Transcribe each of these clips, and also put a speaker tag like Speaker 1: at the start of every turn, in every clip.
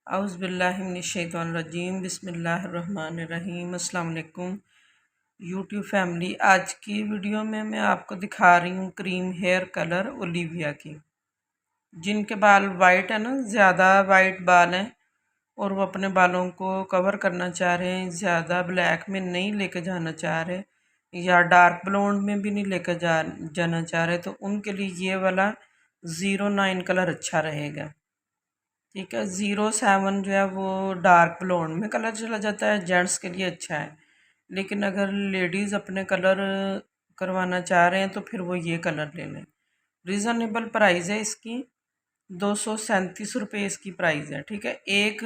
Speaker 1: अऊज़ुबिल्लाहिमिनश्शैतानिर्रजीम बिस्मिल्लाहिर्रहमानिर्रहीम। अस्सलाम वालेकुम यूट्यूब फैमिली। आज की वीडियो में मैं आपको दिखा रही हूँ क्रीम हेयर कलर ओलिविया की। जिनके बाल वाइट है ना, ज़्यादा वाइट बाल हैं और वो अपने बालों को कवर करना चाह रहे हैं, ज़्यादा ब्लैक में नहीं लेकर जाना चाह रहे या डार्क ब्लोंड में भी नहीं लेकर जाना चाह रहे, तो उनके लिए ये वाला 09 कलर अच्छा रहेगा। ठीक है, 07 जो है वो डार्क ब्लोंड में कलर चला जाता है, जेंट्स के लिए अच्छा है। लेकिन अगर लेडीज़ अपने कलर करवाना चाह रहे हैं तो फिर वो ये कलर ले लें। रीज़नेबल प्राइस है इसकी, 237 रुपये इसकी प्राइस है। ठीक है, एक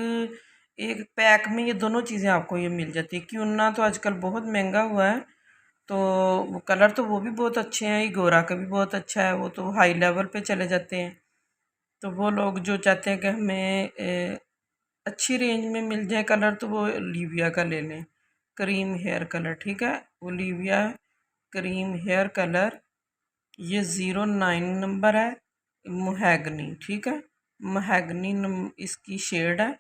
Speaker 1: एक पैक में ये दोनों चीज़ें आपको ये मिल जाती है। क्यों ना, तो आजकल बहुत महंगा हुआ है, तो वो कलर तो वो भी बहुत अच्छे हैं, ये गोरा का भी बहुत अच्छा है, वो तो हाई लेवल पे चले जाते हैं। तो वो लोग जो चाहते हैं कि हमें अच्छी रेंज में मिल जाए कलर, तो वो ओलिविया का ले लें, क्रीम हेयर कलर। ठीक है, ओलिविया क्रीम हेयर कलर, ये 09 नंबर है, महैगनी। ठीक है, महैगनी इसकी शेड है,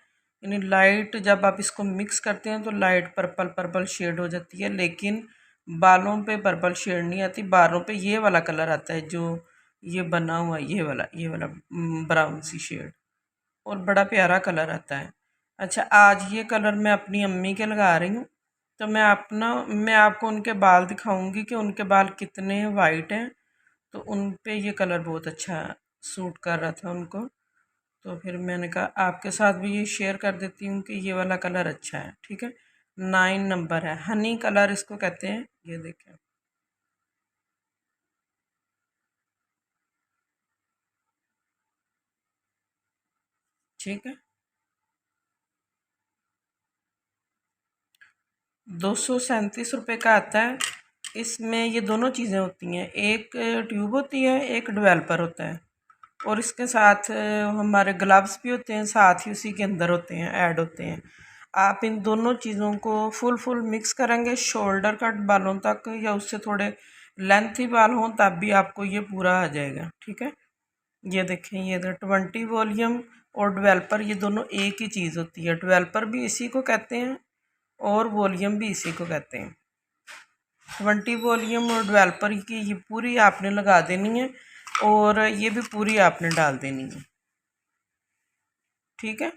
Speaker 1: यानी लाइट जब आप इसको मिक्स करते हैं तो लाइट पर्पल पर्पल शेड हो जाती है, लेकिन बालों पे पर्पल शेड नहीं आती। बालों पे ये वाला कलर आता है जो ये बना हुआ, ये वाला ब्राउन सी शेड, और बड़ा प्यारा कलर आता है। अच्छा, आज ये कलर मैं अपनी अम्मी के लगा रही हूँ, तो मैं आपको उनके बाल दिखाऊंगी कि उनके बाल कितने वाइट हैं। तो उन पे ये कलर बहुत अच्छा सूट कर रहा था उनको, तो फिर मैंने कहा आपके साथ भी ये शेयर कर देती हूँ कि ये वाला कलर अच्छा है। ठीक है, 9 नंबर है, हनी कलर इसको कहते हैं। ये देखें, ठीक है, 237 रुपये का आता है। इसमें ये दोनों चीज़ें होती हैं, एक ट्यूब होती है, एक डेवलपर होता है, और इसके साथ हमारे ग्लव्स भी होते हैं, साथ ही उसी के अंदर होते हैं, ऐड होते हैं। आप इन दोनों चीज़ों को फुल मिक्स करेंगे शोल्डर कट बालों तक, या उससे थोड़े लेंथी बाल हों तब भी आपको ये पूरा आ जाएगा। ठीक है, ये देखें, ये 20 वॉल्यूम और डेवलपर, ये दोनों एक ही चीज़ होती है। डेवलपर भी इसी को कहते हैं और वॉल्यूम भी इसी को कहते हैं। 20 वॉल्यूम और डेवलपर की ये पूरी आपने लगा देनी है, और ये भी पूरी आपने डाल देनी है। ठीक है,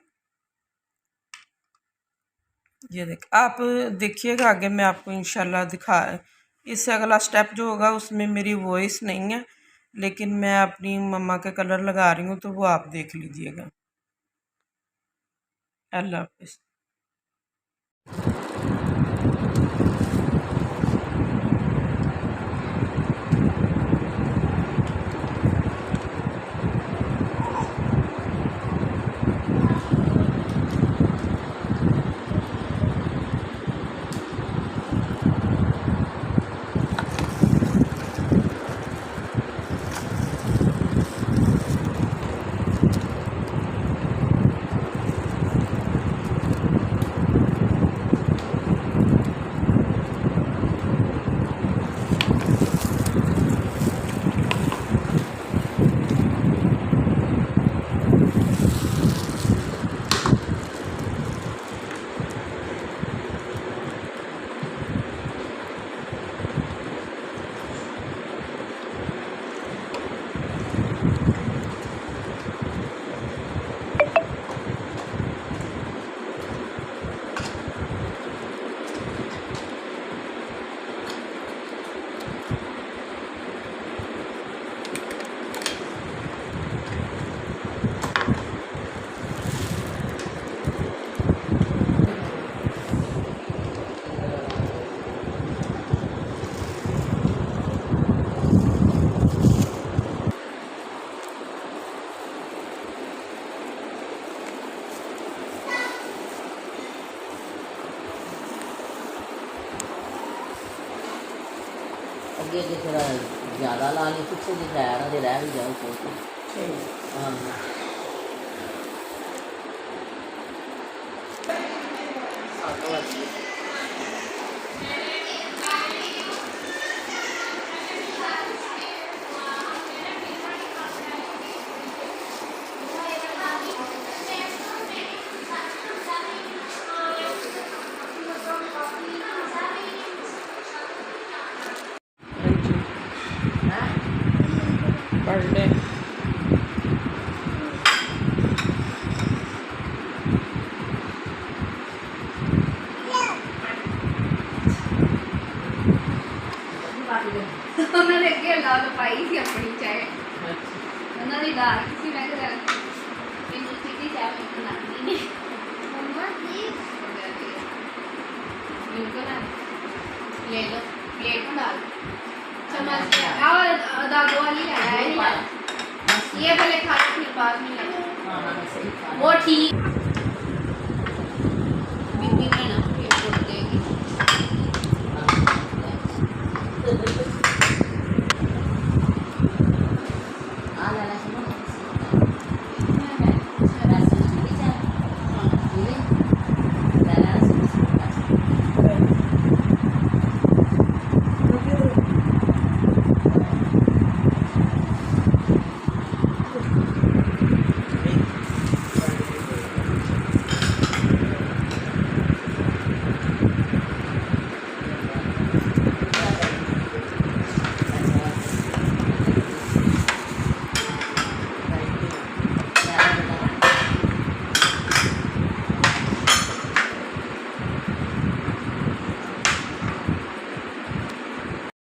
Speaker 1: ये आप देखिएगा, आगे मैं आपको इंशाल्लाह इससे अगला स्टेप जो होगा उसमें मेरी वॉइस नहीं है, लेकिन मैं अपनी मम्मा के कलर लगा रही हूँ, तो वो आप देख लीजिएगा। अल्लाह हाफिज़।
Speaker 2: ਅੱਗੇ ਜੇ ਥੋੜਾ ਜ਼ਿਆਦਾ ਲਾ ਲਈ, ਪਿੱਛੇ ਜੇ ਸਾਈਡ ਦੇ ਰਹਿ ਵੀ ਜਾਓ ਕੋਈ। ਹਾਂ,
Speaker 3: ਲਾ ਲੋ ਪਾਈ ਸੀ ਆਪਣੀ ਚਾਹੇ ਉਹਨਾਂ ਦੀ ਦਾਲ ਕਿਸੇ ਮੈਂ ਕਿਹਾ ਮੈਨੂੰ ਸਿੱਧੀ ਚਾਹ ਬਣਾਉਣੀ ਨਹੀਂ ਮੰਮਾ ਪਲੀਜ਼ बिल्कुल ना ले लो प्लेट में डाल चम्मच दादू वाली लेना है ये पहले खा लो फिर बाद में लेना वो ठीक